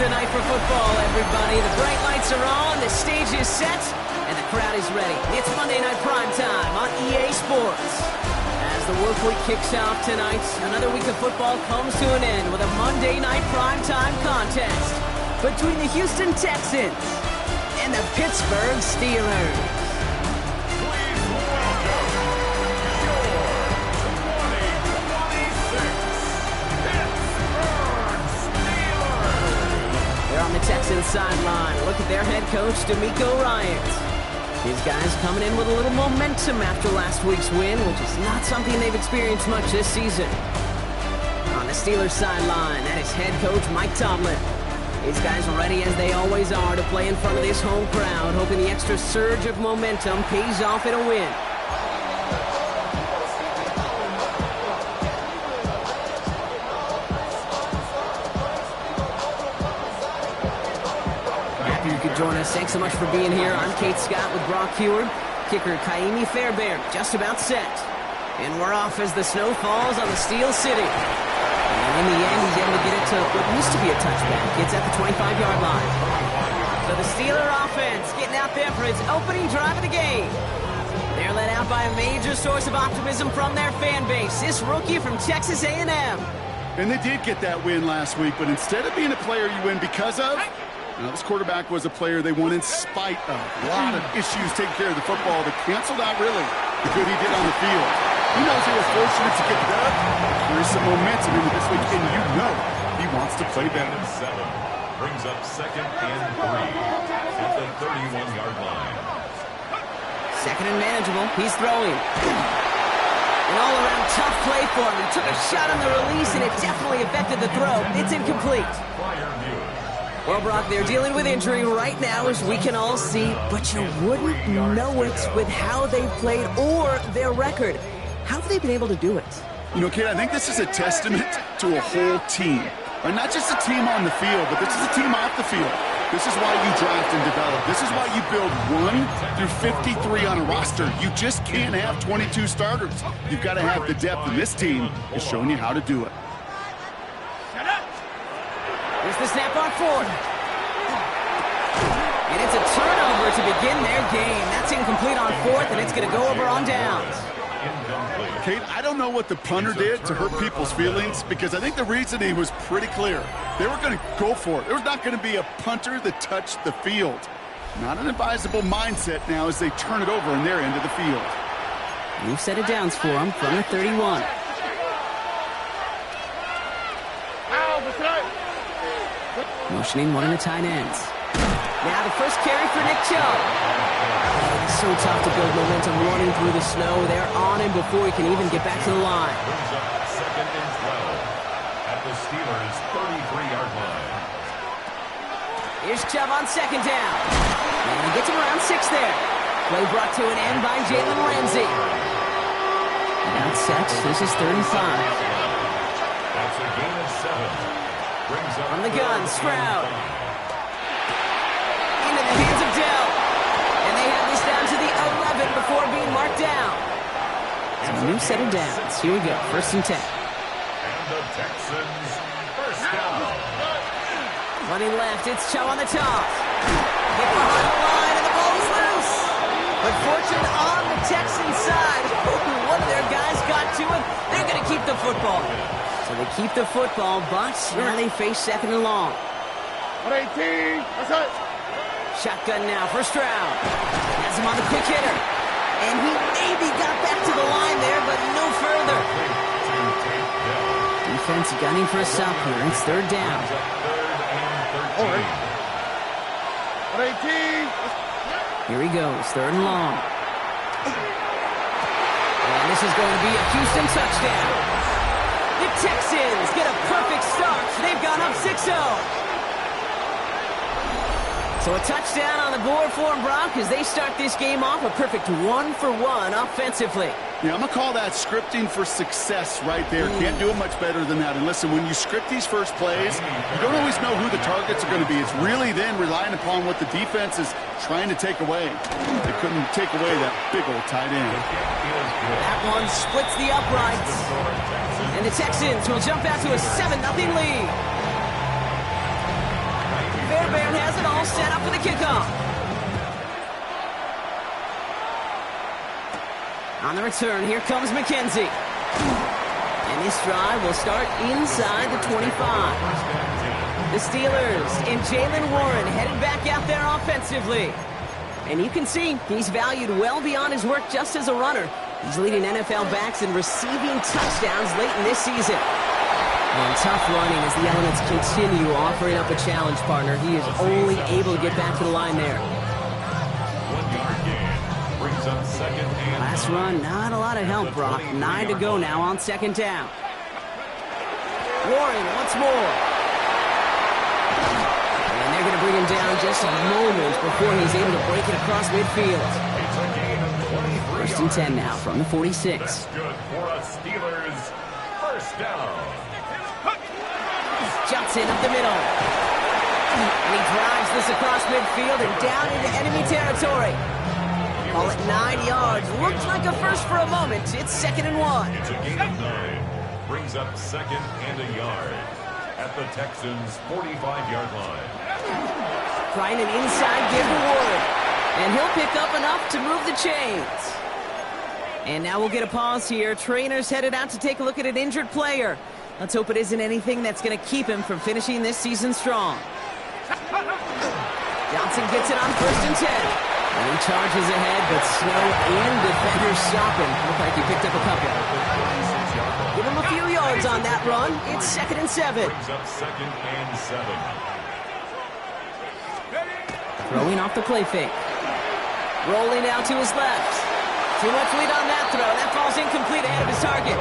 the night for football, everybody. The bright lights are on, the stage is set, and the crowd is ready. It's Monday Night Primetime on EA Sports. As the work week kicks off tonight, another week of football comes to an end with a Monday Night Primetime contest between the Houston Texans and the Pittsburgh Steelers. On the Texans sideline, look at their head coach, DeMeco Ryans. These guys coming in with a little momentum after last week's win, which is not something they've experienced much this season. On the Steelers sideline, that is head coach Mike Tomlin. These guys are ready as they always are to play in front of this home crowd, hoping the extra surge of momentum pays off in a win. Join us. Thanks so much for being here. I'm Kate Scott with Brock Heward. Kicker Kaimi Fairbairn just about set. And we're off as the snow falls on the Steel City. And in the end, he's able to get it to what used to be a touchback. It's at the 25-yard line. So the Steeler offense getting out there for its opening drive of the game. They're led out by a major source of optimism from their fan base. This rookie from Texas A&M. And they did get that win last week, but instead of being a player you win because of, this quarterback was a player they won in spite of. A lot of issues taking care of the football that canceled out, really, the good he did on the field. He knows he was fortunate to get the dub. There is some momentum into this week, and you know he wants to play better. 7 brings up 2nd and 3 at the 31-yard line. 2nd and manageable. He's throwing. An all-around tough play for him. He took a shot on the release, and it definitely affected the throw. It's incomplete. Well, Brock, they're dealing with injury right now, as we can all see, but you wouldn't know it with how they've played or their record. How have they been able to do it? You know, kid, I think this is a testament to a whole team. Right? Not just a team on the field, but this is a team off the field. This is why you draft and develop. This is why you build 1 through 53 on a roster. You just can't have 22 starters. You've got to have the depth, and this team is showing you how to do it. Here's the snap on 4th. And it's a turnover to begin their game. That's incomplete on 4th, and it's going to go over on downs. Kate, I don't know what the punter did to hurt people's feelings, because I think the reasoning was pretty clear. They were going to go for it. There was not going to be a punter that touched the field. Not an advisable mindset now as they turn it over in their end of the field. New set of downs for them from the 31. Motioning one of the tight ends. Now the first carry for Nick Chubb. It's so tough to build momentum running through the snow. They're on him before he can even get back to the line. 2nd and 12 at the Steelers' 33-yard line. Here's Chubb on 2nd down. And he gets him around 6 there. Play brought to an end by Jalen Ramsey. Now it's set. This is 35. That's a gain of 7. From the gun, Stroud. Into the hands of Dell. And they have this down to the 11 before being marked down. So a new set of downs. Here we go, 1st and 10. And the Texans, first down. Running left, it's Chubb on the top. Hit behind the line, and the ball is loose. But fortune on the Texans side. One of their guys got to it. They're going to keep the football. So they keep the football, but now they face 2nd and long. 118. That's it. Shotgun now for Stroud. Has him on the quick hitter. And he maybe got back to the line there, but no further. Defense gunning for a stop here. It's 3rd down. 118. Here he goes, 3rd and long. And this is going to be a Houston touchdown. The Texans get a perfect start. They've gone up 6-0. So a touchdown on the board for them, Brock, as they start this game off a perfect 1-for-1 offensively. Yeah, I'm going to call that scripting for success right there. Can't do it much better than that. And listen, when you script these first plays, you don't always know who the targets are going to be. It's really then relying upon what the defense is trying to take away. They couldn't take away that big old tight end. That one splits the uprights. And the Texans will jump out to a 7-0 lead. Fairbairn has it all set up for the kickoff. On the return, here comes McKenzie. And this drive will start inside the 25. The Steelers and Jaylen Warren headed back out there offensively. And you can see he's valued well beyond his work just as a runner. He's leading NFL backs in receiving touchdowns late in this season. And tough running as the Elements continue offering up a challenge partner. He is only able to get back to the line there. 1 yard gain. Brings up second and... Last run, not a lot of help, Brock. 9 to go now on second down. Warren once more. And they're going to bring him down just a moment before he's able to break it across midfield. It's a gain of 23 First and 10 now from the 46. That's good for a Steelers first down. Jumps in up the middle. And he drives this across midfield and down into enemy territory. Call it 9 yards. Looks like a first for a moment. It's 2nd and 1. It's a gain of 9. Brings up second and a yard at the Texans' 45-yard line. Trying an inside give to Warren. And he'll pick up enough to move the chains. And now we'll get a pause here. Trainers headed out to take a look at an injured player. Let's hope it isn't anything that's going to keep him from finishing this season strong. Johnson gets it on 1st and 10. And he charges ahead, but Snow and defenders stop him. Look like he picked up a couple. Give him a few yards on that run. It's 2nd and 7. Brings up second and 7. Throwing off the play fake. Rolling out to his left. Too much lead on that throw. That falls incomplete ahead of his target.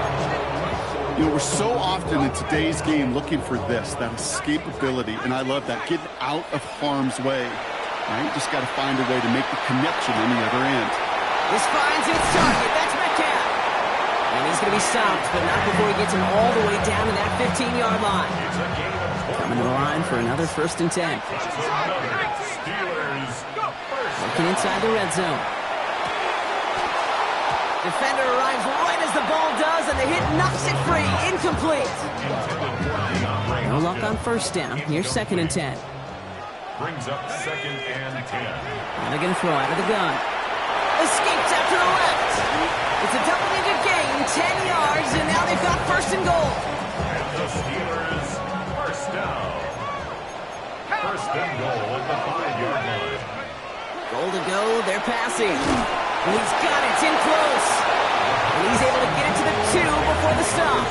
You know, we're so often in today's game looking for this, that escapability, and I love that, getting out of harm's way. Right? Just got to find a way to make the connection on the other end. This finds its target. That's Metcalf. And he's going to be stopped, but not before he gets him all the way down to that 15-yard line. Coming to the line for another 1st and 10. Steelers Looking inside the red zone. Defender arrives right as the ball does, and the hit knocks it free. Incomplete. No luck on 1st down. Here's 2nd and 10. brings up second and 10. And they're going to throw out of the gun. Escapes out to the left. It's a double-digit gain, 10 yards, and now they've got 1st and goal. And the Steelers first down. 1st and goal at the 5-yard line. Goal to go, they're passing. And he's got it, it's in close. And he's able to get it to the 2 before the stop.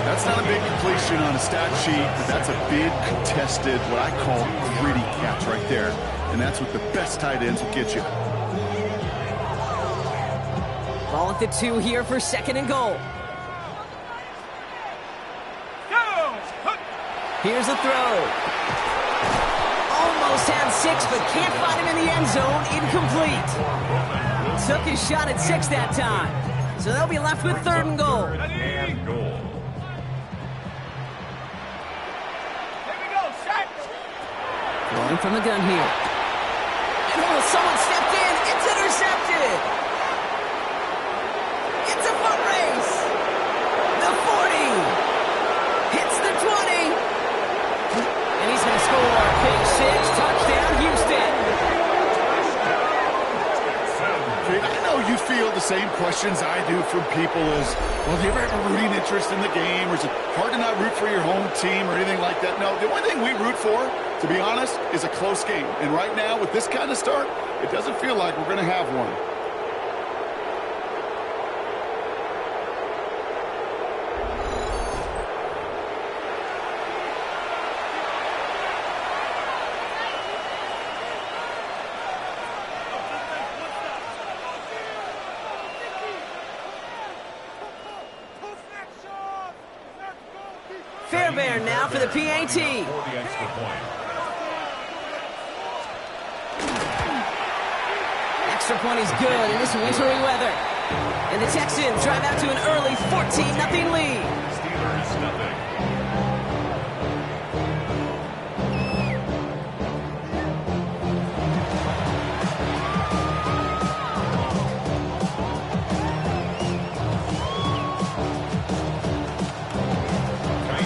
That's not a big completion on a stat sheet, but that's a big contested, what I call gritty catch right there. And that's what the best tight ends will get you. Ball at the 2 here for 2nd and goal. Here's a throw. Almost had 6, but can't find him in the end zone. Incomplete. Took his shot at 6 that time. So they'll be left with 3rd and goal. And goal. Rolling from the gun here. And someone stepped in. It's intercepted. It's a foot race. The 40. Hits the 20. And he's going to score. Big 6. Touchdown, Houston. I know you feel the same questions I do from people as, well, do you ever have a rooting interest in the game? Or is it hard to not root for your home team or anything like that? No, the only thing we root for, to be honest, is a close game. And right now, with this kind of start, it doesn't feel like we're going to have one. Fairbairn now for the PAT. For the extra point. Extra point is good in this wintry weather. And the Texans drive out to an early 14-0 lead. Steelers nothing.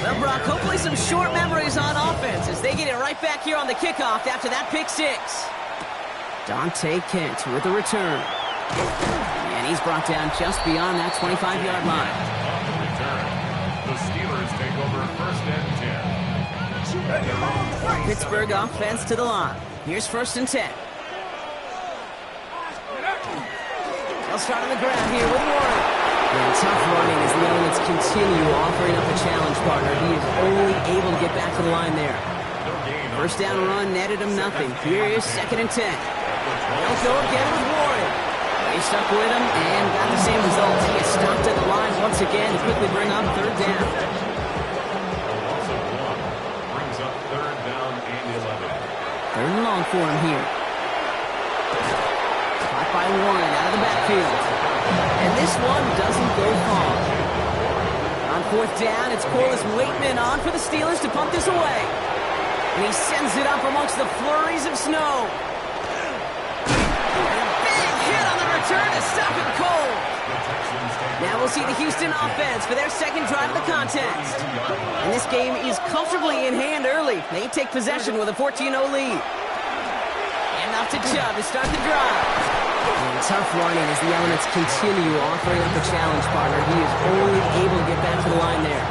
Well, Brock, hopefully some short memories on offense as they get it right back back here on the kickoff after that pick six. Dante Kent with the return. And he's brought down just beyond that 25-yard line. On the return, the Steelers take over first and 10. Pittsburgh offense to the line. Here's first and 10. They'll start on the ground here with Warren. And tough running as the elements continue offering up a challenge partner. He is only able to get back to the line there. First down run netted him nothing. Here is second and 10. They'll go again with Warren. They stuck with him and got the same results. He is stopped at the line once again to quickly bring up third down. Brings up third down and 11. Third and long for him here. Caught by Warren out of the backfield. And this one doesn't go far. On fourth down, it's Corliss Waitman on for the Steelers to punt this away. And he sends it up amongst the flurries of snow. Turn to stop him cold. Now we'll see the Houston offense for their second drive of the contest. And this game is comfortably in hand early. They take possession with a 14-0 lead. And off to Chubb to start the drive. And tough running as the elements continue offering up a challenge partner. He is only able to get back to the line there.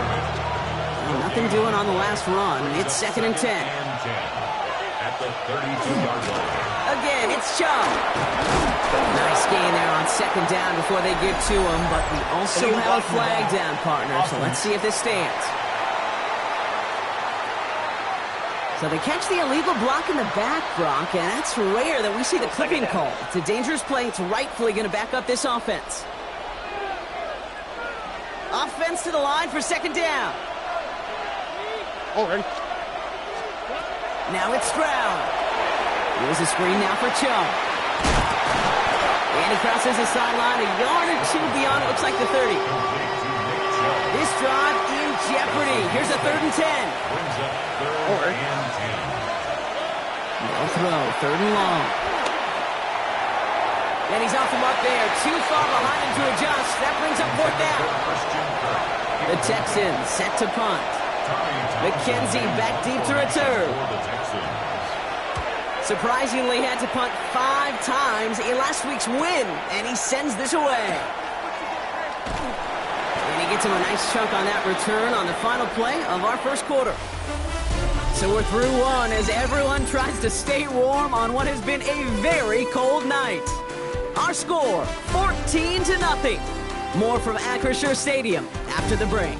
Well, nothing doing on the last run. It's second and 10. At the 32-yard line. Again, it's Chubb. Nice gain there on second down before they give to him, but we also have a flag down, partner, so let's see if this stands. So they catch the illegal block in the back, Brock, and that's rare that we see the clipping call. It's a dangerous play. It's rightfully going to back up this offense. Offense to the line for second down. All right. Now it's Stroud. Here's a screen now for Chubb. And he crosses the sideline a yard or two beyond, it looks like the 30. This drive in jeopardy. Here's a third and 10. No throw, third and long. And he's off the mark there. Too far behind him to adjust. That brings up fourth down. The Texans set to punt. McKenzie back deep to return. Surprisingly had to punt 5 times in last week's win, and he sends this away. And he gets him a nice chunk on that return on the final play of our first quarter. So we're through one as everyone tries to stay warm on what has been a very cold night. Our score, 14-0. More from Acrisure Stadium after the break.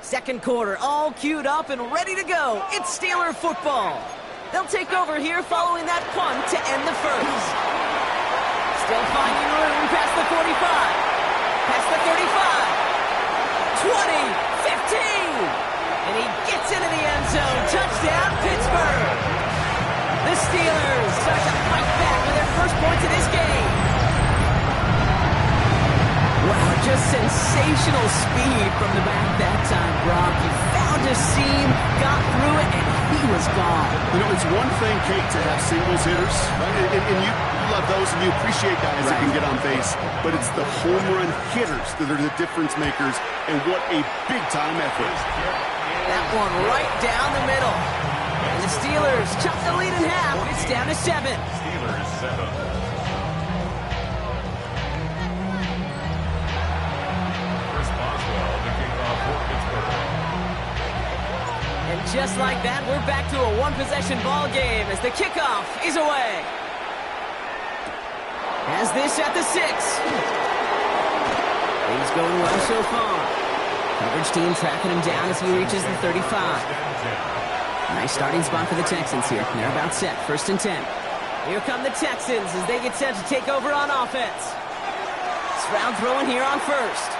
Second quarter, all queued up and ready to go. It's Steeler football. They'll take over here following that punt to end the first. Still finding room past the 45. Past the 35. 20. 15. And he gets into the end zone. Touchdown, Pittsburgh. The Steelers start to fight back with their first points of this game. Wow, just sensational speed from the back that time, Brock. He found a seam, got through it, and he was gone. You know, it's one thing, Kate, to have singles hitters, right? And you love those, and you appreciate guys that can get on base. But it's the home run hitters that are the difference makers, and what a big-time effort. That one right down the middle. And the Steelers chop the lead in half. It's down to 7. Steelers 7. And just like that, we're back to a one-possession ball game as the kickoff is away. Has this at the 6. Things going well so far. Coverage team tracking him down as he reaches the 35. Nice starting spot for the Texans here. They're about set. First and 10. Here come the Texans as they get set to take over on offense. Stroud throwing here on first.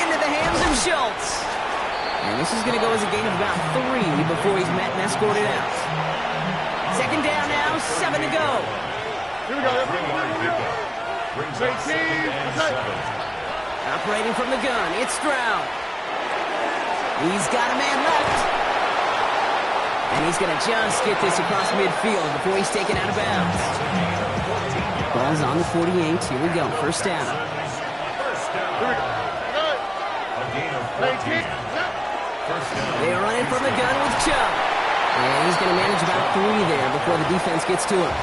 Into the hands of Schultz. And this is going to go as a gain of about 3 before he's met and escorted out. Second down now, 7 to go. Here we go. Brings up 2nd and 7. Operating from the gun, it's Stroud. He's got a man left. And he's going to just get this across midfield before he's taken out of bounds. Ball's on the 48. Here we go. First down. A gain of 14. First down. They are running from the gun with Chubb. And he's going to manage about 3 there before the defense gets to him.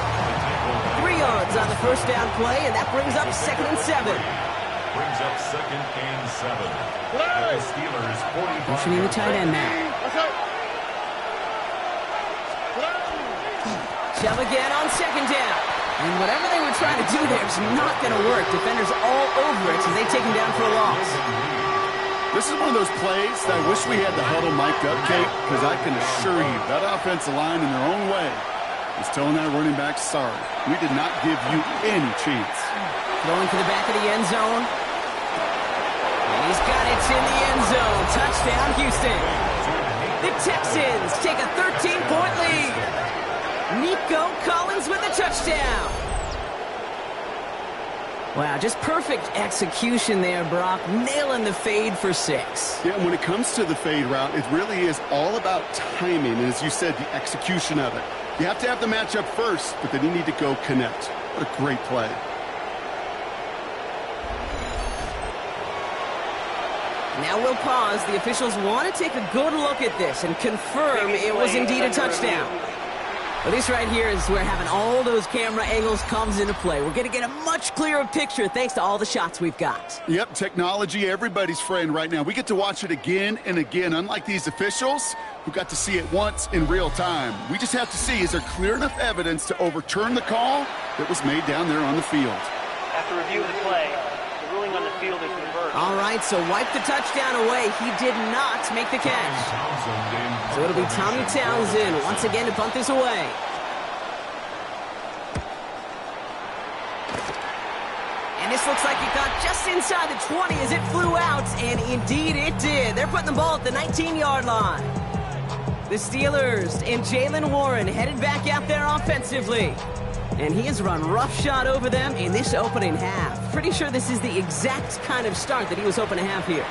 3 yards on the first down play, and that brings up 2nd and 7. Brings up 2nd and 7. The Steelers 45. Motioning the tight end now. Chubb again on 2nd down. And whatever they were trying to do there is not going to work. Defenders all over it, so they take him down for a loss. This is one of those plays that I wish we had the huddle mic'd up, Kate, because I can assure you that offensive line in their own way is telling that running back, sorry, we did not give you any chance. Throwing to the back of the end zone. And he's got it in the end zone. Touchdown, Houston. The Texans take a 13-point lead. Nico Collins with a touchdown. Wow, just perfect execution there, Brock. Nailing the fade for 6. Yeah, and when it comes to the fade route, it really is all about timing. And as you said, the execution of it. You have to have the matchup first, but then you need to go connect. What a great play. Now we'll pause. The officials want to take a good look at this and confirm it was indeed a touchdown. Well, this right here is where having all those camera angles comes into play. We're going to get a much clearer picture thanks to all the shots we've got. Yep, technology, everybody's friend right now. We get to watch it again and again, unlike these officials who got to see it once in real time. We just have to see, is there clear enough evidence to overturn the call that was made down there on the field? After review of the play, the ruling on the field is reversed. All right, so wipe the touchdown away. He did not make the catch. So it'll be Tommy Townsend once again to punt this away. And this looks like it got just inside the 20 as it flew out, and indeed it did. They're putting the ball at the 19-yard line. The Steelers and Jaylen Warren headed back out there offensively. And he has run roughshod over them in this opening half. Pretty sure this is the exact kind of start that he was hoping to have here.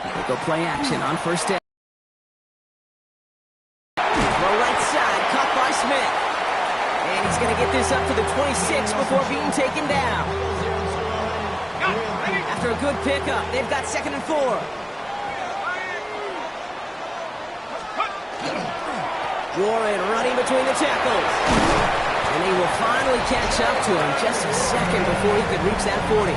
They go play action on first down. Throw right side, caught by Smith. And he's going to get this up to the 26 before being taken down. After a good pickup, they've got 2nd and 4. Warren running between the tackles. And they will finally catch up to him just a second before he could reach that 40.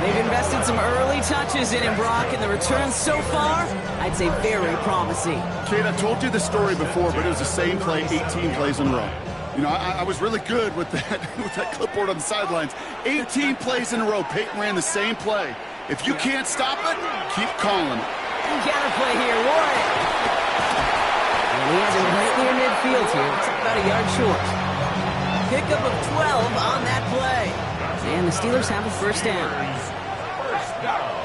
They've invested some early touches in him, Brock, and the returns so far, I'd say very promising. Kate, I told you the story before, but it was the same play 18 plays in a row. You know, I was really good with that clipboard on the sidelines. 18 plays in a row. Peyton ran the same play. If you can't stop it, keep calling it. Counterplay here, Warren. And he has him right near midfield here. It's about a yard short. Pickup of 12 on that play. And the Steelers have a first down. First down.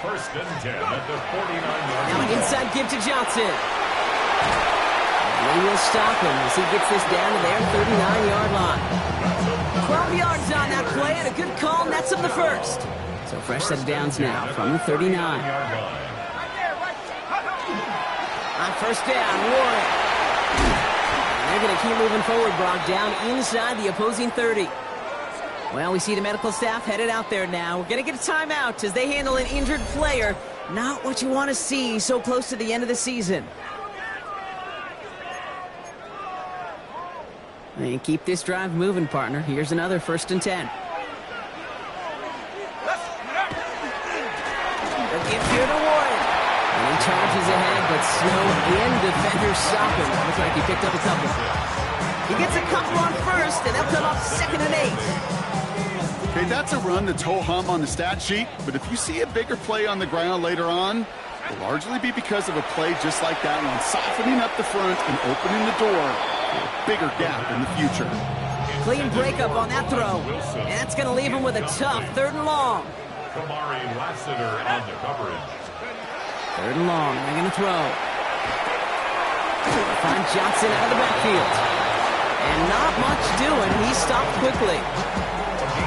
1st and 10 at the 49-yard Now line. an inside give to Johnson. They will stop him as he gets this down to their 39-yard line. 12 yards on that play and a good call nets him the first. So fresh set of downs now from the 39. On first down, Warren. And they're going to keep moving forward, Brock, down inside the opposing 30. Well, we see the medical staff headed out there now. We're going to get a timeout as they handle an injured player. Not what you want to see so close to the end of the season. And keep this drive moving, partner. Here's another 1st and 10. The gift here to Warren. And he charges ahead, but Snow and defenders stop him. Looks like he picked up a couple. He gets a couple on first, and they'll come up 2nd and 8. Okay, that's a run that's ho-hum on the stat sheet, but if you see a bigger play on the ground later on, it'll largely be because of a play just like that one, softening up the front and opening the door for a bigger gap in the future. Clean breakup on that throw, and that's going to leave him with a tough 3rd and long. Kamari Lassiter on the coverage. 3rd and long, they're going to throw. find Johnson out of the backfield. And not much doing. He stopped quickly.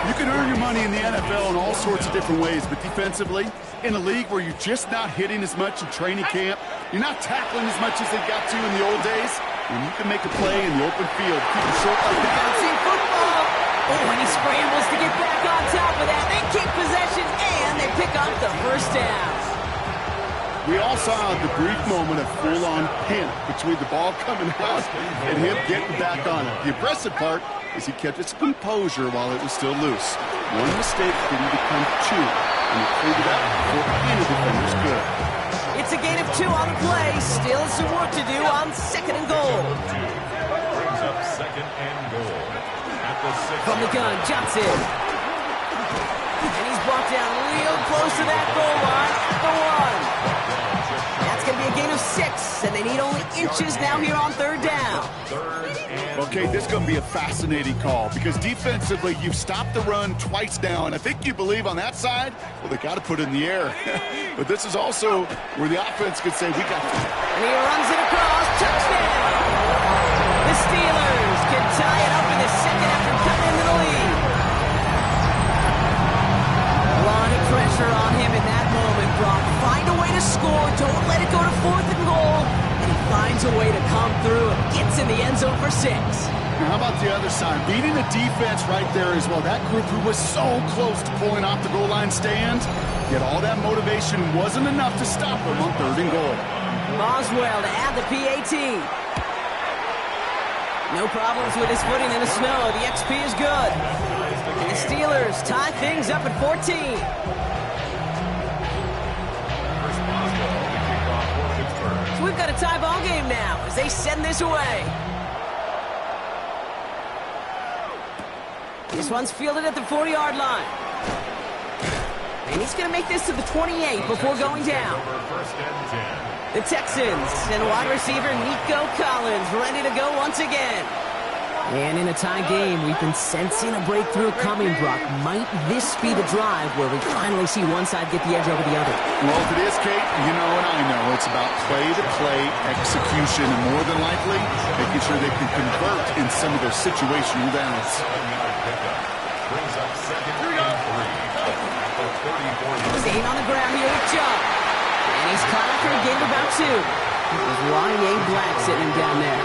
You can earn your money in the NFL in all sorts of different ways, but defensively, in a league where you're just not hitting as much in training camp, you're not tackling as much as they got to in the old days, and you can make a play in the open field, keep it short like that. Bouncing football. Oh, and he scrambles to get back on top of that. They keep possession, and they pick up the first down. We all saw the brief moment of full-on panic between the ball coming out and him getting back on it. The impressive part is he kept his composure while it was still loose. One mistake didn't become two, and he cleaned it up before any defenders could. It's a gain of 2 on the play. Still some work to do on 2nd and goal. Brings up 2nd and goal. At the 6. From the gun, Johnson. And he's brought down real close to that goal line at the 1. That's going to be a gain of 6, and they need only inches now here on 3rd down. Okay, this is going to be a fascinating call because defensively, you've stopped the run twice now, and I think you believe on that side, well, they got to put it in the air. But this is also where the offense could say, we got to. And he runs it across. Touchdown! The Steelers can tie it up in the 2nd after cutting into the lead. A lot of pressure on him in that moment, Brock. Find a way to score. Don't let it go to 4th and goal. And he finds a way to come through and gets in the end zone for 6. Now, how about the other side? Beating the defense right there as well. That group who was so close to pulling off the goal line stand, yet all that motivation wasn't enough to stop them on 3rd and goal. Boswell to add the PAT. No problems with his footing in the snow. The XP is good. And the Steelers tie things up at 14. So we've got a tie ball game now as they send this away. This one's fielded at the 40-yard line. And he's going to make this to the 28 before going down. The Texans and wide receiver Nico Collins ready to go once again. And in a tie game, we've been sensing a breakthrough coming, Brock. Might this be the drive where we finally see one side get the edge over the other? Well, if it is, Kate, you know and I know it's about play-to-play execution and more than likely making sure they can convert in some of those situational downs. Brings up 2nd and 3. Staying on the ground here with Chubb. And he's caught after a gain of about 2. It was Ronnie A. Black sitting him down there.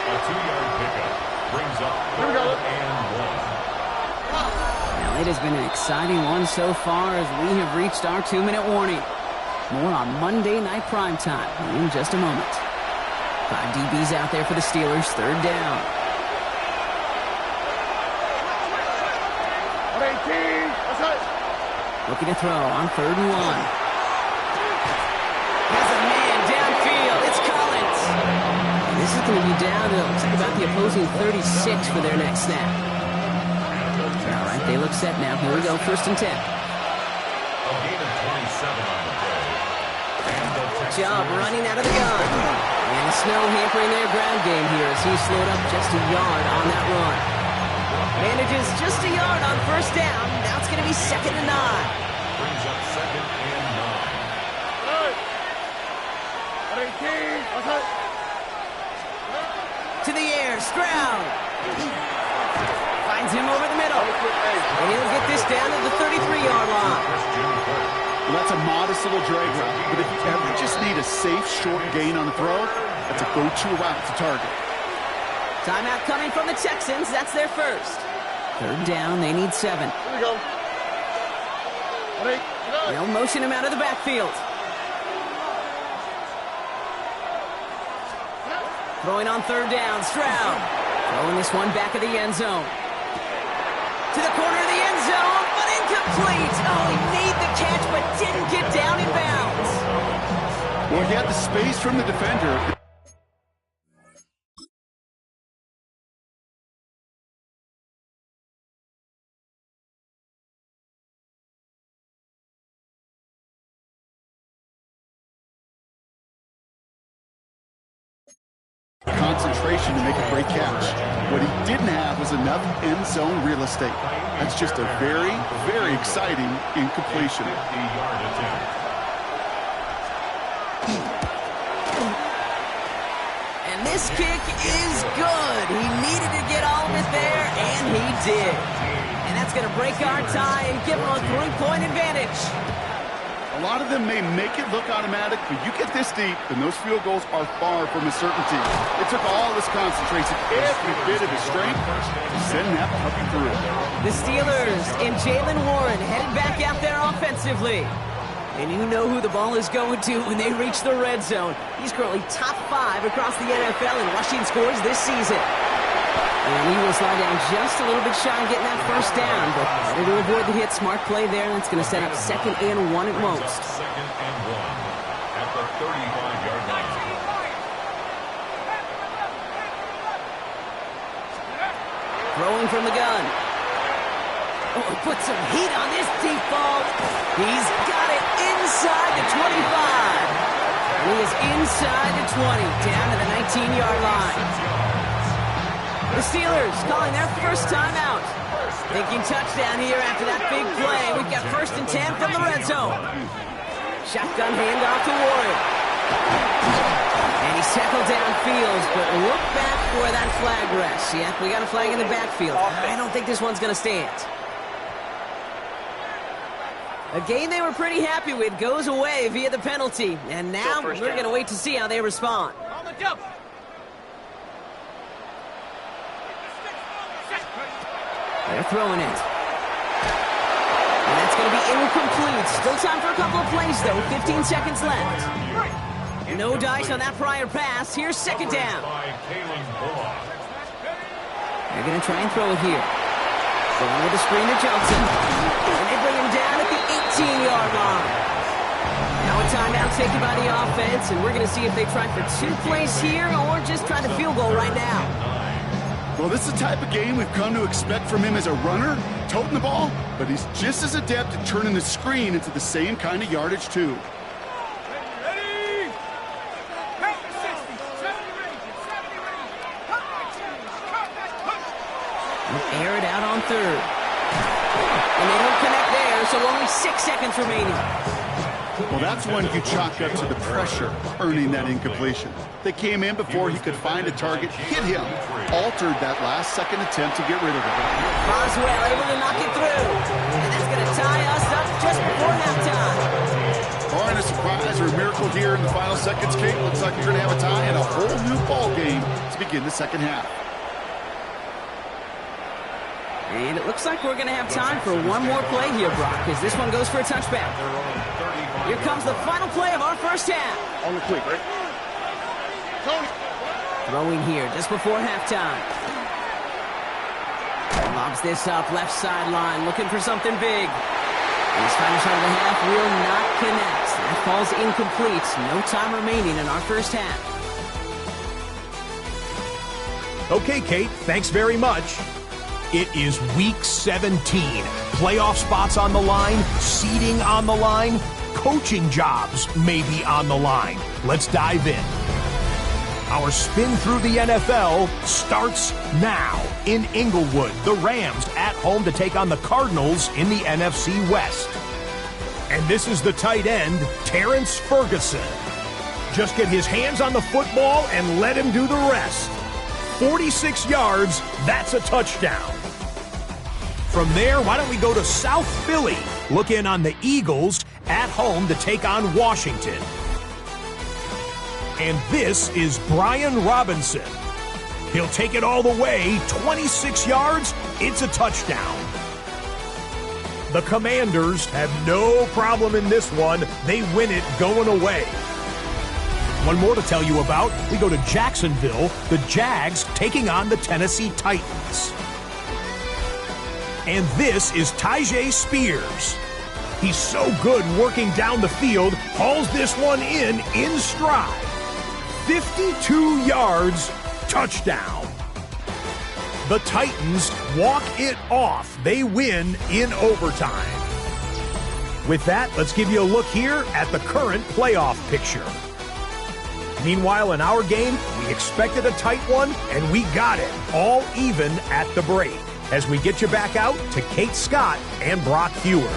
A 2-yard pickup brings up 3rd and 1. Now, it has been an exciting one so far as we have reached our 2-minute warning. More on Monday Night Primetime in just a moment. 5 DBs out there for the Steelers, 3rd down. Looking to throw on 3rd and 1. Has a man downfield. It's Collins. And this is going to be down to, looks like about the opposing 36 for their next snap. All right, they look set now. Here we go, 1st and 10. A gain of 27 on the play. Chubb running out of the gun. And the snow hampering their ground game here as he's slowed up just a yard on that run. Manages just a yard on 1st down. Now it's going to be 2nd and 9. Brings up 2nd and 9. To the air, Stroud. Finds him over the middle. And he'll get this down to the 33-yard line. Well, that's a modest little drag route, but if you ever just need a safe, short gain on a throw, that's a go-to route to target. Timeout coming from the Texans. That's their first. 3rd down, they need 7. Here we go. They'll motion him out of the backfield. Throwing on 3rd down, Stroud. Throwing this one back of the end zone. To the corner of the end zone, but incomplete. Oh, he made the catch, but didn't get down in bounds. Well, he had the space from the defender. Concentration to make a great catch. What he didn't have was enough end zone real estate. That's just a very, very exciting incompletion. 50-yard attempt. this kick is good. He needed to get all of it there, and he did. And that's going to break our tie and give him a 3-point advantage. A lot of them may make it look automatic, but you get this deep, and those field goals are far from a certainty. It took all his concentration, every bit of his strength, to send that puppy through. The Steelers and Jaylen Warren headed back out there offensively. And you know who the ball is going to when they reach the red zone. He's currently top 5 across the NFL in rushing scores this season. And he will slide down just a little bit shy of getting that first down, but better to avoid the hit. Smart play there, and it's going to set up 2nd and 1 at most. 2nd and 1 at the 35-yard line. Throwing from the gun. Oh, he put some heat on this deep ball. He's got it inside the 25. And he is inside the 20, down to the 19-yard line. The Steelers calling their first timeout. Thinking touchdown here after that big play. We've got 1st and 10 from the red zone. Shotgun handoff to Warren. And he's tackled downfield, but look back for that flag rests. Yeah, we got a flag in the backfield. I don't think this one's going to stand. A game they were pretty happy with goes away via the penalty. And now we're going to wait to see how they respond. On the jump. They're throwing it. And that's going to be incomplete. Still time for a couple of plays, though. 15 seconds left. No dice on that prior pass. Here's 2nd down. They're going to try and throw it here. Going with a screen to Johnson. And they bring him down at the 18-yard line. Now a timeout taken by the offense, and we're going to see if they try for 2 plays here or just try the field goal right now. Well, this is the type of game we've come to expect from him as a runner, toting the ball, but he's just as adept at turning the screen into the same kind of yardage, too. Ready? Air it out on 3rd. And they don't connect there, so only 6 seconds remaining. Well, that's one you chalk up to the pressure, earning that incompletion. They came in before he could find a target, hit him, altered that last-second attempt to get rid of it. Boswell able to knock it through. And that's going to tie us up just before halftime. Barring a surprise or a miracle here in the final seconds, Kate, looks like you're going to have a tie and a whole new ball game to begin the second half. And it looks like we're going to have time for one more play here, Brock, because this one goes for a touchback. Here comes the final play of our first half. On the quick, right? Tony. Throwing here just before halftime. Lobs this up, left sideline, looking for something big. This final shot of the half will not connect. That falls incomplete. No time remaining in our first half. Okay, Kate, thanks very much. It is Week 17. Playoff spots on the line, seeding on the line, coaching jobs may be on the line. Let's dive in. Our spin through the NFL starts now. In Inglewood, the Rams at home to take on the Cardinals in the NFC West. And this is the tight end, Terrence Ferguson. Just get his hands on the football and let him do the rest. 46 yards, that's a touchdown. From there, why don't we go to South Philly? Look in on the Eagles at home to take on Washington. And this is Brian Robinson. He'll take it all the way, 26 yards, it's a touchdown. The Commanders have no problem in this one. They win it going away. One more to tell you about. We go to Jacksonville, the Jags taking on the Tennessee Titans. And this is Tyjae Spears. He's so good working down the field, hauls this one in stride. 52 yards, touchdown. The Titans walk it off. They win in overtime. With that, let's give you a look here at the current playoff picture. Meanwhile, in our game, we expected a tight one, and we got it, all even at the break. As we get you back out to Kate Scott and Brock Heward.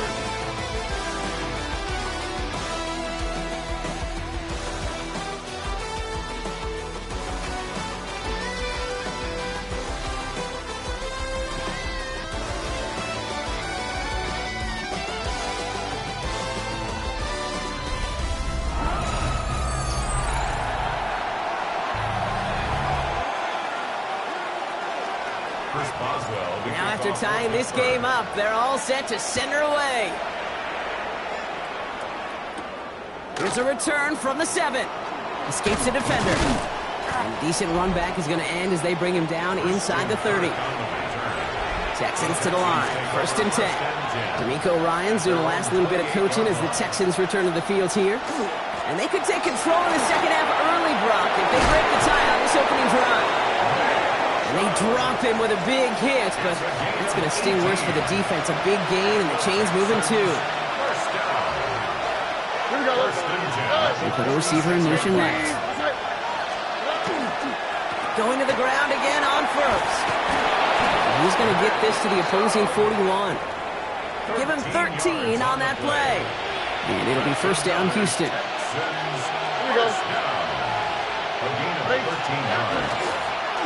Now after tying this game up, they're all set to send her away. Here's a return from the 7. Escapes the defender. And a decent run back is going to end as they bring him down inside the 30. Texans to the line. 1st and 10. D'Amico Ryans doing the last little bit of coaching as the Texans return to the field here. And they could take control in the second half early, Brock, if they break the tie on this opening drive. And they drop him with a big hit, but that's going to sting worse for the defense. A big gain, and the chain's moving too. They put a receiver in motion left. Going to the ground again on 1st. He's going to get this to the opposing 41. Give him 13 on that play. And it'll be 1st down, Houston.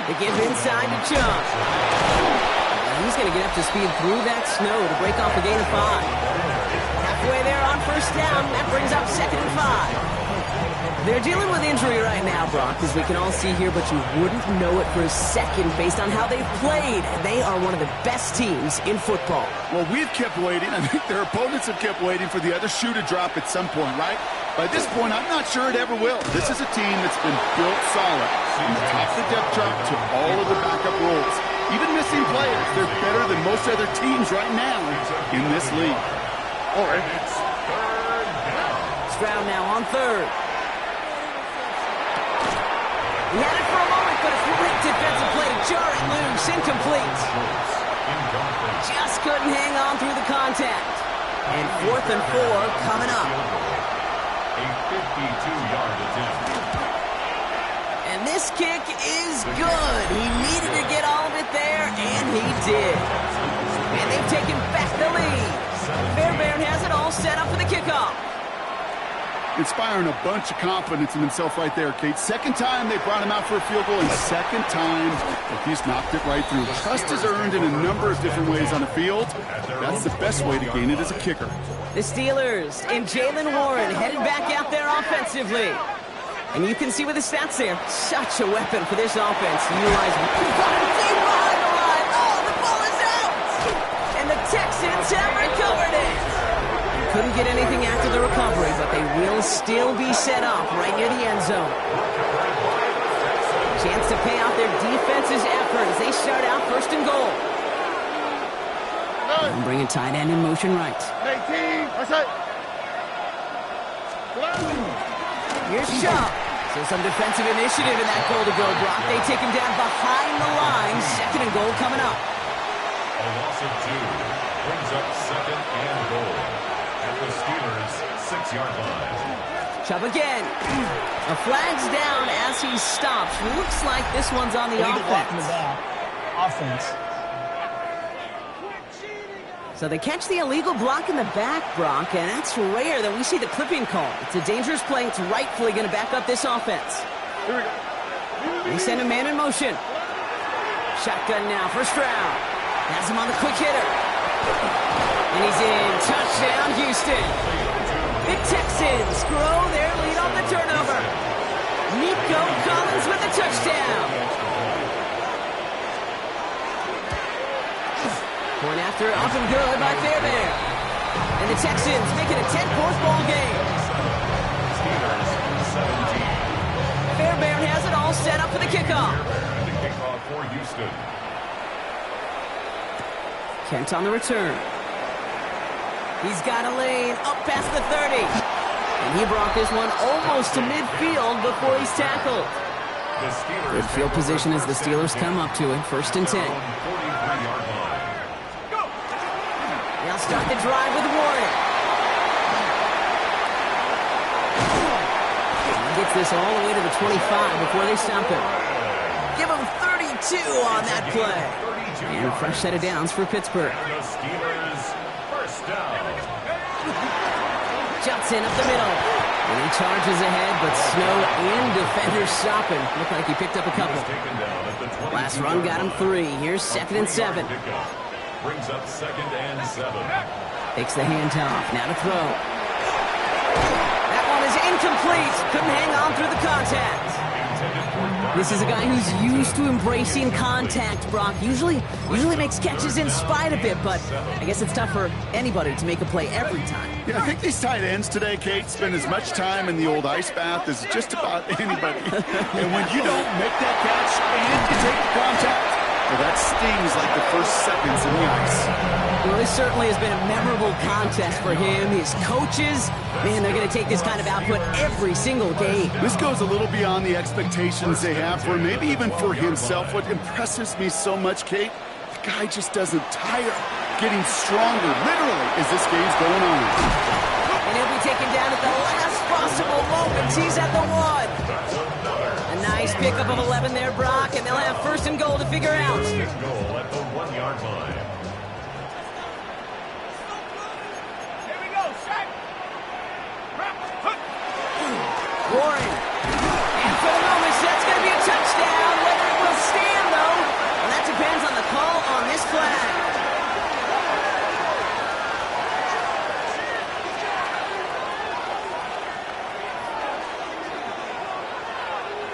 They give inside to Chubb. He's going to get up to speed through that snow to break off a gain of 5. Halfway there on 1st down. That brings up 2nd and 5. They're dealing with injury right now, Brock, as we can all see here, but you wouldn't know it for a second based on how they've played. They are one of the best teams in football. Well, we've kept waiting. I think their opponents have kept waiting for the other shoe to drop at some point, right? By this point, I'm not sure it ever will. This is a team that's been built solid. From the top of the depth chart to all of the backup roles. Even missing players, they're better than most other teams right now in this league. All right. Stroud now on 3rd. He had it for a moment, but a quick defensive play. Jarring loose, incomplete. Just couldn't hang on through the contact. And 4th and 4 coming up. A 52-yard attempt. And this kick is good. He needed to get all of it there, and he did. And they've taken back the lead. Fairbairn has it all set up for the kickoff. Inspiring a bunch of confidence in himself right there, Kate. 2nd time they brought him out for a field goal, and 2nd time he's knocked it right through. Trust is earned in a number of different ways on the field. That's the best way to gain it as a kicker. The Steelers and Jaylen Warren headed back out there offensively. And you can see with the stats there, such a weapon for this offense. Utilizing deep behind the line. Oh, the ball is out! And the Texans have recovered it. Couldn't get anything after the recovery, but they will still be set up right near the end zone. Chance to pay off their defense's effort as they start out 1st and goal. And bring a tight end in motion right. 18, that's it. Here's Chubb. So some defensive initiative in that goal to go, Brock. They take him down behind the line. 2nd and goal coming up. A loss of 2 brings up 2nd and goal. At the Steelers' 6-yard line. Chubb again. A flag's down as he stops. Looks like this one's on the offense. Offense. So they catch the illegal block in the back, Brock, and that's rare that we see the clipping call. It's a dangerous play. It's rightfully going to back up this offense. They send a man in motion. Shotgun now for Stroud. Has him on the quick hitter. And he's in. Touchdown, Houston. The Texans grow their lead on the turnover. Nico Collins with the touchdown. Point after up and good by Fairbairn. And the Texans make it a 10-point ball game. Steelers 17. Fairbairn has it all set up for the kickoff. And the kickoff for Houston. Kent on the return. He's got a lane up past the 30. And he brought this one almost to midfield before he's tackled. Good field position as the Steelers come up to it. 1st and 10. 43-yard line. They'll start the drive with Warren. He gets this all the way to the 25 before they stop him. Give him 32 on that play. And a fresh set of downs for Pittsburgh. And the Steelers' 1st down. Jumps in up the middle. And he charges ahead, but snow and defenders stop him. Looked like he picked up a couple. Taken down at the Last run got him 3. Here's 2nd and 7. Brings up 2nd and 7. Takes the handoff. Now to throw. That one is incomplete. Couldn't hang on through the contact. This is a guy who's used to embracing contact, Brock. Usually makes catches in spite of it, but I guess it's tough for anybody to make a play every time. Yeah, I think these tight ends today, Kate, spend as much time in the old ice bath as just about anybody. And when you don't make that catch and you take the contact, well, that stings like the first seconds in the ice. Well, this certainly has been a memorable contest for him. His coaches, man, they're going to take this kind of output every single game. This goes a little beyond the expectations they have for him, maybe even for himself. What impresses me so much, Kate, the guy just doesn't tire, getting stronger, literally, as this game's going on. And he'll be taken down at the last possible moment. He's at the 1. A nice pickup of 11 there, Brock, and they'll have first and goal to figure out. First and goal at the 1-yard line. Here we go, shot. Warren. And for the moment, that's going to be a touchdown. Whether it will stand, though, well, that depends on the call on this flag.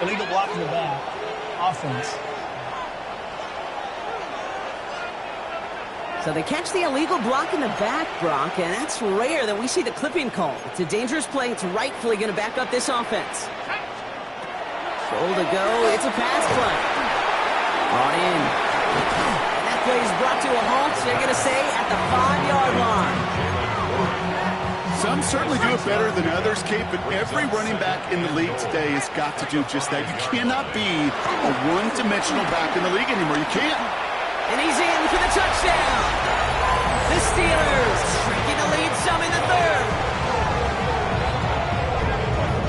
Illegal block in the back. Offense. So they catch the illegal block in the back, Brock, and that's rare that we see the clipping call. It's a dangerous play. It's rightfully going to back up this offense. Goal to go. It's a pass play. Brought in. And that play is brought to a halt. They're going to say at the 5-yard line. Some certainly do it better than others, Kate, but every running back in the league today has got to do just that. You cannot be a one-dimensional back in the league anymore. You can't. And he's in for the touchdown. The Steelers shrinking the lead some in the third.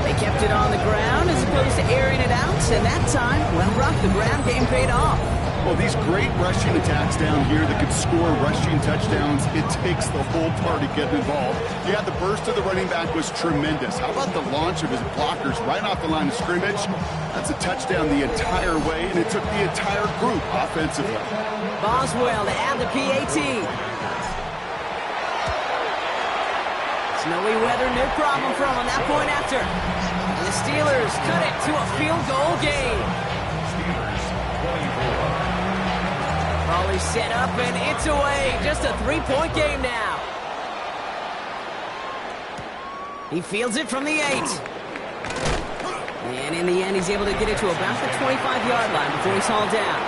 They kept it on the ground as opposed to airing it out, and that time, well, Brock, the ground game paid off. Well, these great rushing attacks down here that could score rushing touchdowns, it takes the whole party getting involved. Yeah, the burst of the running back was tremendous. How about the launch of his blockers right off the line of scrimmage? That's a touchdown the entire way, and it took the entire group offensively. Boswell to add the PAT. Snowy weather, no problem for him on that point after. And the Steelers cut it to a field goal game. Steelers 24. Ball is set up and it's away. Just a 3-point game now. He fields it from the 8. And in the end, he's able to get it to about the 25-yard line before he's hauled down.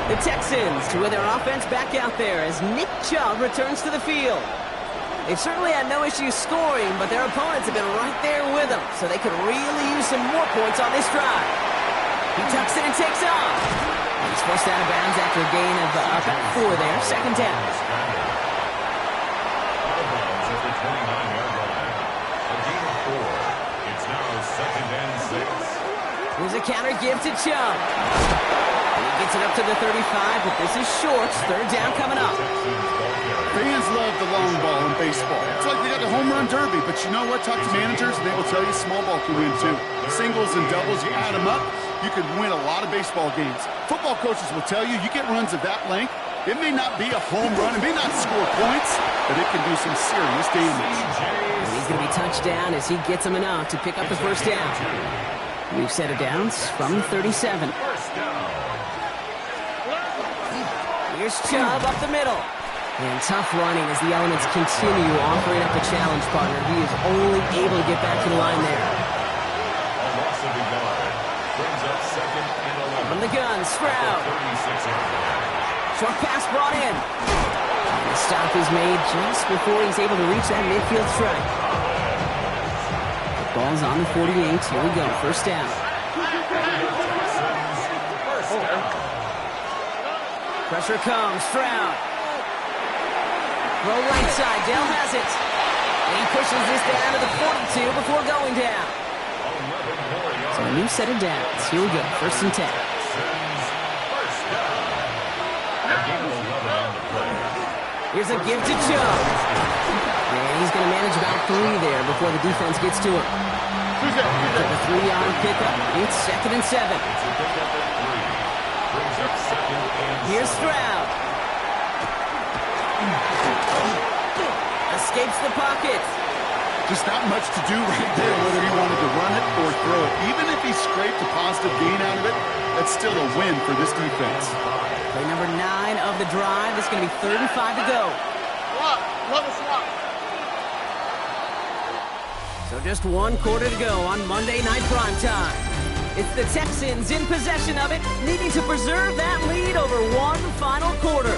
The Texans with their offense back out there as Nick Chubb returns to the field. They've certainly had no issues scoring, but their opponents have been right there with them, so they could really use some more points on this drive. He tucks it and takes off. He's forced out of bounds after a gain of about 4 there. Second down. Out of bounds at the 29-yard line. A gain of 4. It's now second and 6. Here's a counter give to Chubb. And he gets it up to the 35, but this is short. Third down coming up. Fans love the long ball in baseball. It's like they got the home run derby, but you know what? Talk to managers, and they will tell you small ball can win too. Singles and doubles, you add them up, you can win a lot of baseball games. Football coaches will tell you, you get runs of that length, it may not be a home run, it may not score points, but it can do some serious damage. And he's going to be touched down as he gets him enough to pick up the first down. We've set it down from 37. Here's Chubb up the middle. And tough running as the elements continue offering up a challenge partner. He is only able to get back to the line there. A loss of a yard. Brings up second and 11. From the gun, Stroud. 36-yard line. Short pass brought in. And the stop is made just before he's able to reach that midfield strike. The ball's on the 48. Here we go. First down. Pressure comes. Stroud. Throw right side. Dell has it. And he pushes this down to the 42 before going down. So a new set of downs. Here we go. First and 10. Here's a give to Chubb. And he's going to manage about 3 there before the defense gets to him. After the 3-yard pickup, it's second and 7. Here's Stroud. Escapes the pocket. Just not much to do right there, whether he wanted to run it or throw it. Even if he scraped a positive gain out of it, that's still a win for this defense. Play number 9 of the drive. It's going to be 3rd and 5 to go. Love a swap. So just 1 quarter to go on Monday Night Primetime. It's the Texans in possession of it, needing to preserve that lead over 1 final quarter.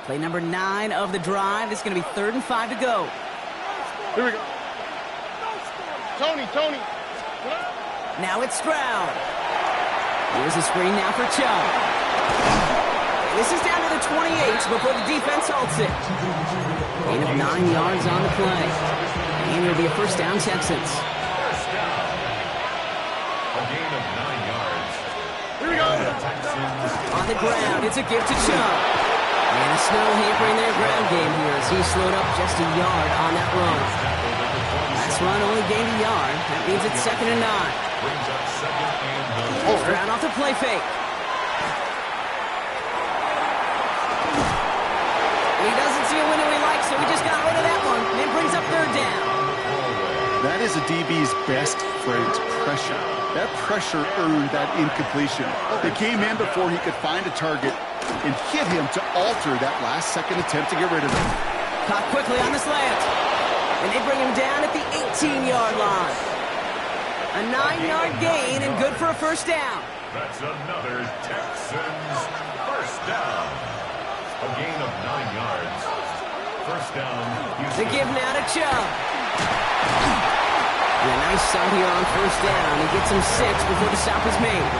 Play number 9 of the drive. It's going to be 3rd and 5 to go. Here we go. Tony. Now it's Stroud. Here's a screen now for Chubb. This is down to the 28 before the defense halts it. Gain of 9 yards on the play. And it'll be a first down, Texans. First down. A gain of 9 yards. Here we go. Texans. On the ground, it's a gift to Chubb. And a snow hampering their ground game here as he slowed up just a yard on that run. Last run only gained a yard. That means it's 2nd and 9. Brings up 2nd and 9. Stroud off the play fake. He doesn't see a window he likes, so he just got rid of that one. And brings up 3rd down. That is a DB's best friend, pressure. That pressure earned that incompletion. They came in before he could find a target and hit him to alter that last-second attempt to get rid of him. Caught quickly on the slant. And they bring him down at the 18-yard line. A 9-yard gain and good for a first down. That's another Texans first down. A gain of 9 yards. First down. The give now to Chubb. And a nice start here on first down. He gets him 6 before the stop is made.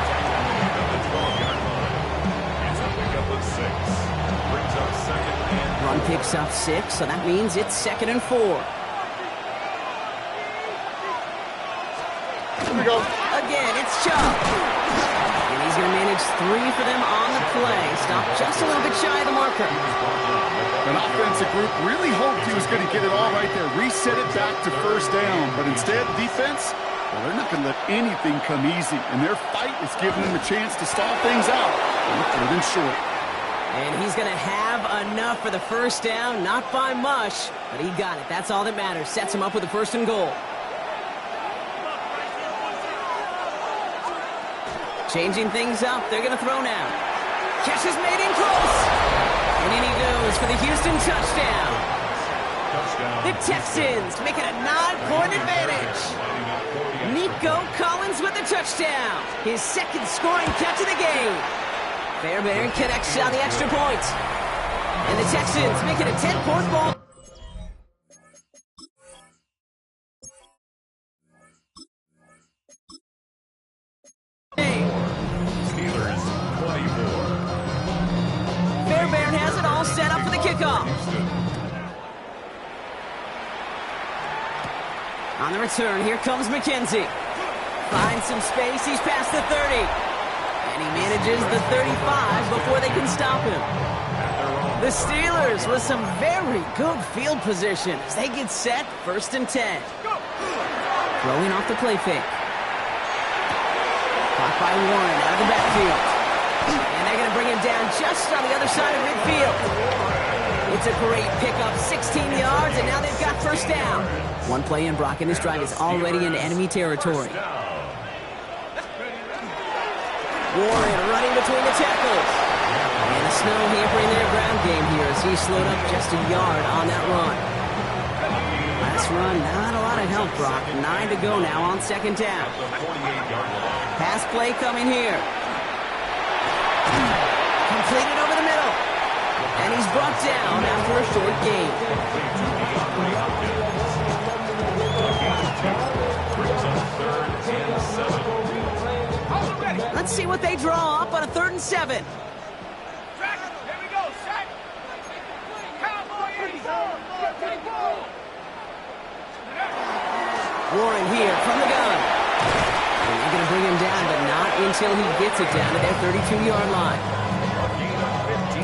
Run picks up 6, so that means it's 2nd and 4. Here we go. Again, it's Chubb. And he's going to manage 3 for them on the play. Stop just a little bit shy of the marker. An offensive group really hoped he was going to get it all right there, reset it back to first down. But instead, defense, well, they're not going to let anything come easy. And their fight is giving them a chance to stall things out. And 3rd and short. And he's going to have enough for the first down. Not by much, but he got it. That's all that matters. Sets him up with a 1st and goal. Changing things up. They're going to throw now. Catch is made in close. And in he goes for the Houston touchdown. The Texans make it a 9-point advantage. Nico Collins with the touchdown. His 2nd scoring catch of the game. Fairbairn connects on the extra point. And the Texans make it a 10-point ball. Steelers 24. Fairbairn has it all set up for the kickoff. On the return, here comes McKenzie. Finds some space, he's past the 30. And he manages the 35 before they can stop him. The Steelers with some very good field position as they get set, 1st and 10. Throwing off the play fake. Caught by Warren out of the backfield. And they're going to bring him down just on the other side of midfield. It's a great pickup, 16 yards, and now they've got first down. 1 play in, Brock, and this drive is already in enemy territory. Warren running between the tackles. And the snow hampering their ground game here as he slowed up just a yard on that run. Last run, not a lot of help, Brock. 9 to go now on 2nd down. Pass play coming here. Completed over the middle. And he's brought down after a short gain. Let's see what they draw up on a 3rd and 7. Here we go. Sack. Cowboy Warren here from the gun. And they're going to bring him down, but not until he gets it down to their 32-yard line.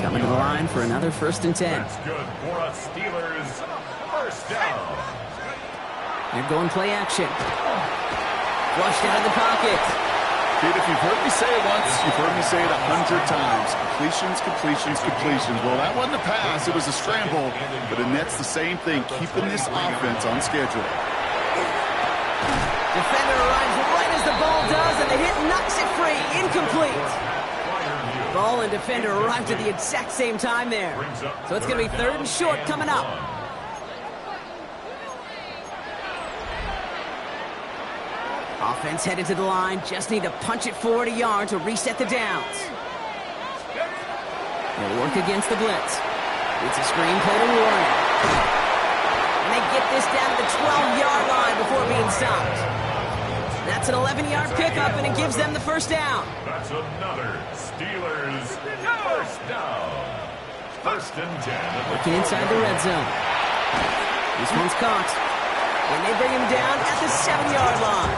Coming to the line for another 1st and 10. That's good for a Steelers first down. They're going play action. Flushed out of the pocket. Kid, if you've heard me say it once, you've heard me say it 100 times. Completions, completions, completions. Well, that wasn't a pass. It was a scramble. But it nets the same thing, keeping this offense on schedule. Defender arrives right as the ball does, and the hit knocks it free. Incomplete. Ball and defender arrived at the exact same time there. So it's going to be 3rd and short coming up. Offense headed to the line. Just need to punch it forward a yard to reset the downs. They'll work against the blitz. It's a screen play to Warren. And they get this down to the 12-yard line before being stopped. That's an 11-yard pickup, and it gives them the 1st down. That's another Steelers first down. 1st and 10. Working inside the red zone. This one's caught. And they bring him down at the 7-yard line.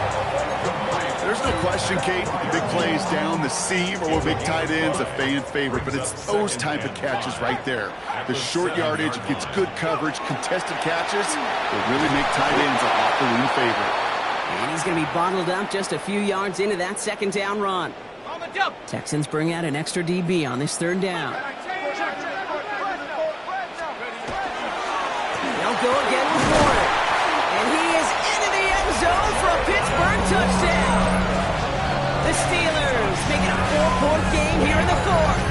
There's no question, Kate, the big plays down the seam or with big tight ends, a fan favorite, but it's those type of catches right there. The short yardage, it gets good coverage, contested catches will really make tight ends a hot-balloon favorite. And he's going to be bottled up just a few yards into that 2nd down run. Texans bring out an extra DB on this 3rd down. They'll go again with Warren. And he is into the end zone for a Pittsburgh touchdown. The Steelers making a 4-point game here in the 4th.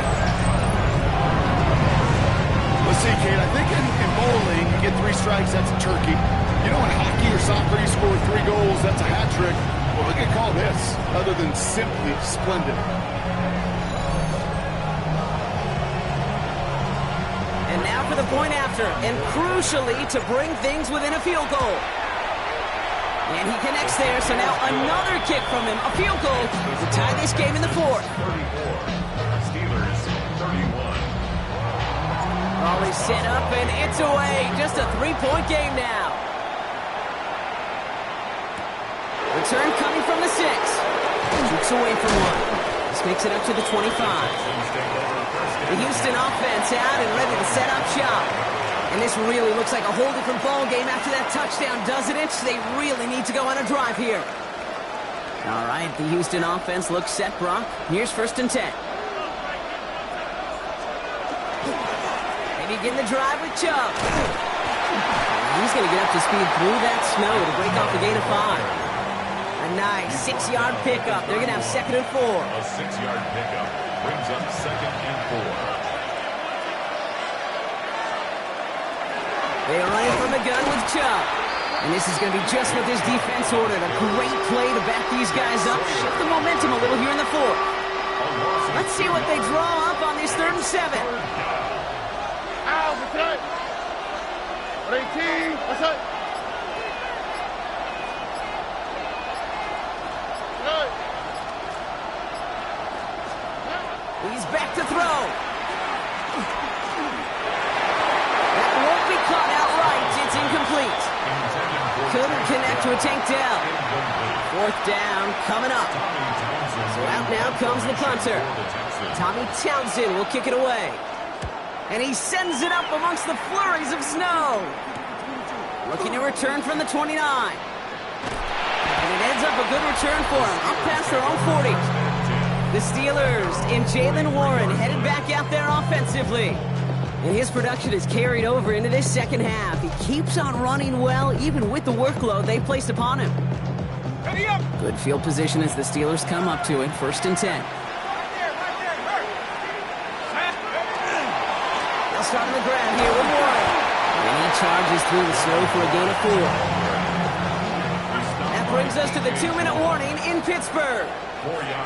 Let's see, Kate, I think in bowling, you get 3 strikes, that's a turkey. You know, in hockey or soccer, you score 3 goals, that's a hat trick. What we could call this, other than simply splendid? And now for the point after, and crucially to bring things within a field goal. And he connects there, so now another kick from him, a field goal to tie this game in the 4th. 34. Steelers 31. Ball is set up, and it's away. Just a 3-point game now. Return coming from the 6. Jukes away from one. This makes it up to the 25. The Houston offense out and ready to set up shop. And this really looks like a whole different ball game after that touchdown, doesn't it? They really need to go on a drive here. All right, the Houston offense looks set, Brock. Here's 1st and 10. They begin the drive with Chubb. He's going to get up to speed through that snow to break off the gain of 5. A nice 6-yard pickup. They're going to have 2nd and 4. A 6-yard pickup brings up 2nd and 4. They are running from the gun with Chubb. And this is going to be just what this defense ordered. A great play to back these guys up. Shift the momentum a little here in the 4th. Let's see what they draw up on this 3rd and 7. Ow, that's it. 18, that's it. He's back to throw. That won't be caught outright. It's incomplete. Couldn't connect to a tank down. 4th down coming up. So out now comes the punter. Tommy Townsend will kick it away. And he sends it up amongst the flurries of snow. Looking to return from the 29. And it ends up a good return for him. Up past their own 40. The Steelers and Jaylen Warren headed back out there offensively. And his production is carried over into this 2nd half. He keeps on running well, even with the workload they placed upon him. Good field position as the Steelers come up to it. 1st and 10. They'll start on the ground here with Warren. And he charges through the snow for a gain of 4. That brings us to the 2-minute warning in Pittsburgh.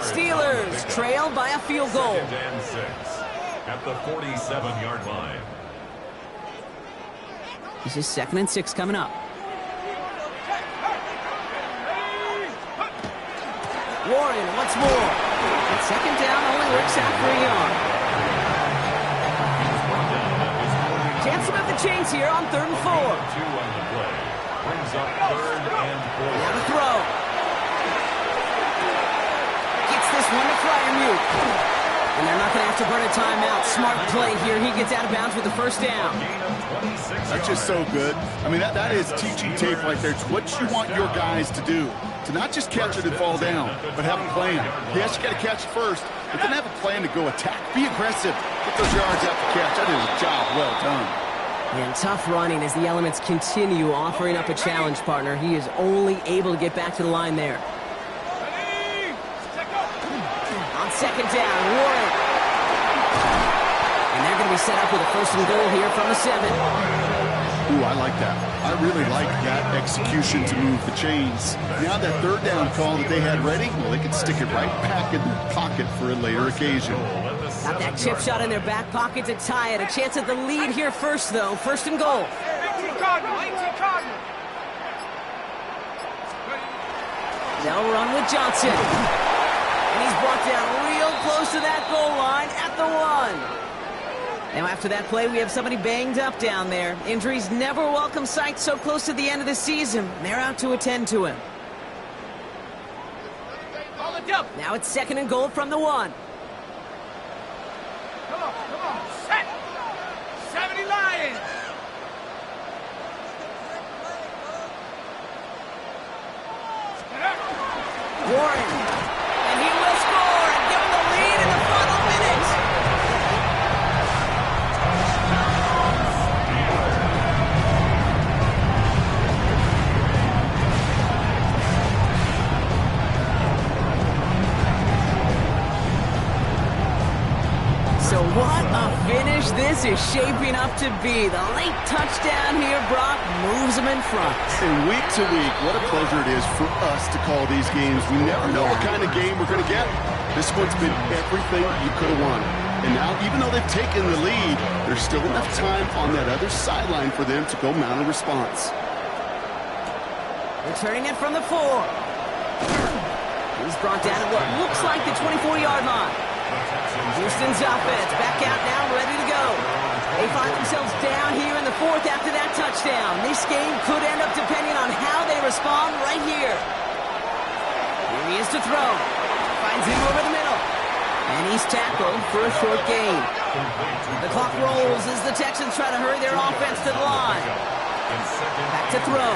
Steelers trail by a field goal. 2nd and 6 at the 47-yard line. This is 2nd and 6 coming up. Warren once more. And 2nd down only works out for a yard. Chance to move the chains here on 3rd and 4. 2 on the play. Brings up 3rd and 4. Now to throw. Gets this this one to Fryermuth. And they're not going to have to burn a timeout. Smart play here. He gets out of bounds with the first down. That's just so good. I mean, that is teaching tape right there. It's what you want your guys to do. To not just catch it and fall down, but have a plan. Yes, you got to catch it first, but then have a plan to go attack. Be aggressive. Get those yards out the catch. That is a job well done. And tough running as the elements continue offering up a challenge, partner. He is only able to get back to the line there. On second down, Warren. And they're going to be set up with a first and goal here from the 7. Ooh, I like that. I really like that execution to move the chains. Now that third down call that they had ready, well, they could stick it right back in their pocket for a later occasion. Got that chip shot in their back pocket to tie it. A chance at the lead here first, though. First and goal. 18 Cardinal, 18 Cardinal. They'll run with Johnson. And he's brought down real close to that goal line at the 1. Now after that play, we have somebody banged up down there. Injuries never a welcome sight so close to the end of the season. They're out to attend to him. Now it's second and goal from the 1. Come on, set. 70 Lions. Warren. And he will score and give him the lead in the final minute. So what a finish this is shaping up to be. The late touchdown here, Brock, moves them in front. And week to week, what a pleasure it is for us to call these games. We never know what kind of game we're going to get. This one's been everything you could have wanted. And now, even though they've taken the lead, there's still enough time on that other sideline for them to go mount a response. Returning it from the 4. He's brought down at what looks like the 24-yard line. Houston's offense back out now, ready to go. They find themselves down here in the 4th after that touchdown. This game could end up depending on how they respond right here. Here he is to throw. Finds him over the middle. And he's tackled for a short gain. The clock rolls as the Texans try to hurry their offense to the line. Back to throw.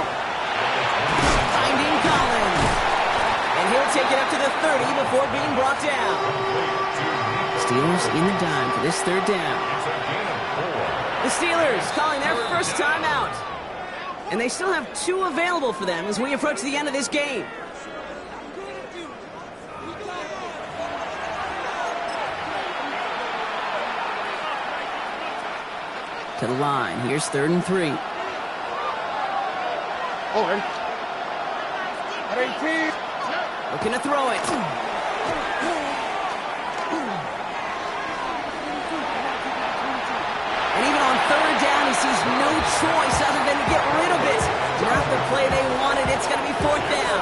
Finding Collins. And he'll take it up to the 30 before being brought down. Steelers in the dime for this third down. The Steelers calling their first time out. And they still have 2 available for them as we approach the end of this game. To the line. Here's 3rd and 3. Owen. At 18. Looking to throw it. And even on 3rd down, he sees no choice other than to get rid of it. Not the play they wanted. It's going to be 4th down.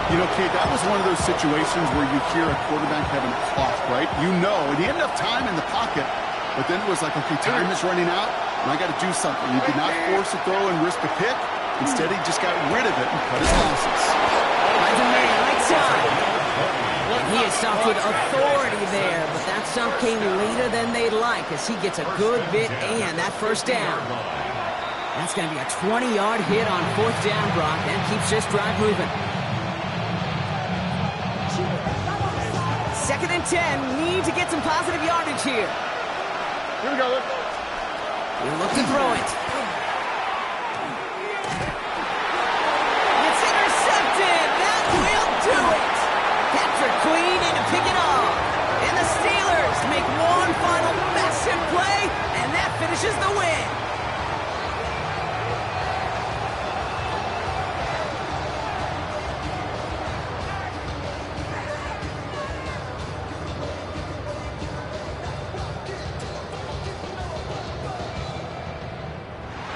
You know, Kate, that was one of those situations where you hear a quarterback having a clock, right? You know, and he had enough time in the pocket, but then it was like, okay, time is running out, and I got to do something. He did not force a throw and risk a pick. Instead, he just got rid of it and cut his losses. Finds a man, right side. He is stopped with authority there, but that stop came later than they'd like as he gets a good bit and that first down. That's going to be a 20-yard hit on 4th down, Brock. That keeps this drive moving. 2nd and 10. Need to get some positive yardage here. Here we go. He'll look to throw it. It's intercepted. That will do it. Captured clean and to pick it off. And the Steelers make one final massive play, and that finishes the win.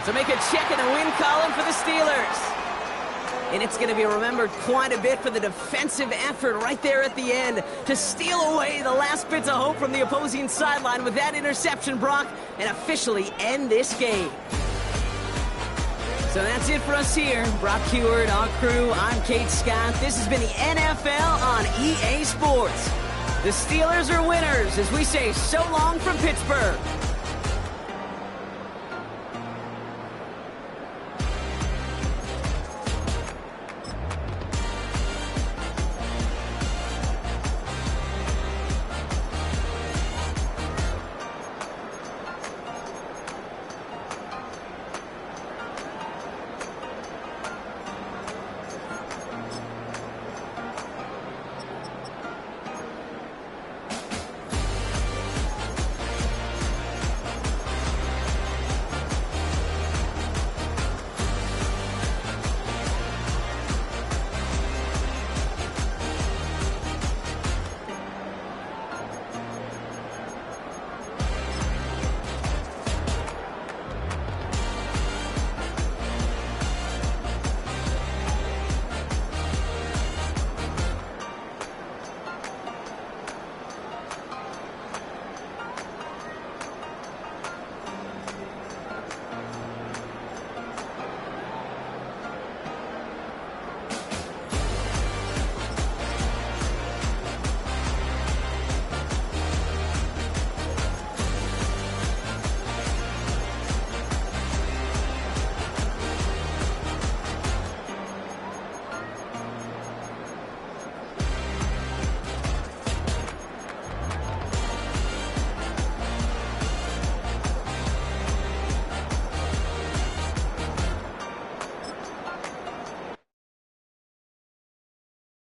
So make a check in the win column for the Steelers. And it's going to be remembered quite a bit for the defensive effort right there at the end to steal away the last bits of hope from the opposing sideline with that interception, Brock, and officially end this game. So that's it for us here. Brock Heward, our crew, I'm Kate Scott. This has been the NFL on EA Sports. The Steelers are winners as we say so long from Pittsburgh.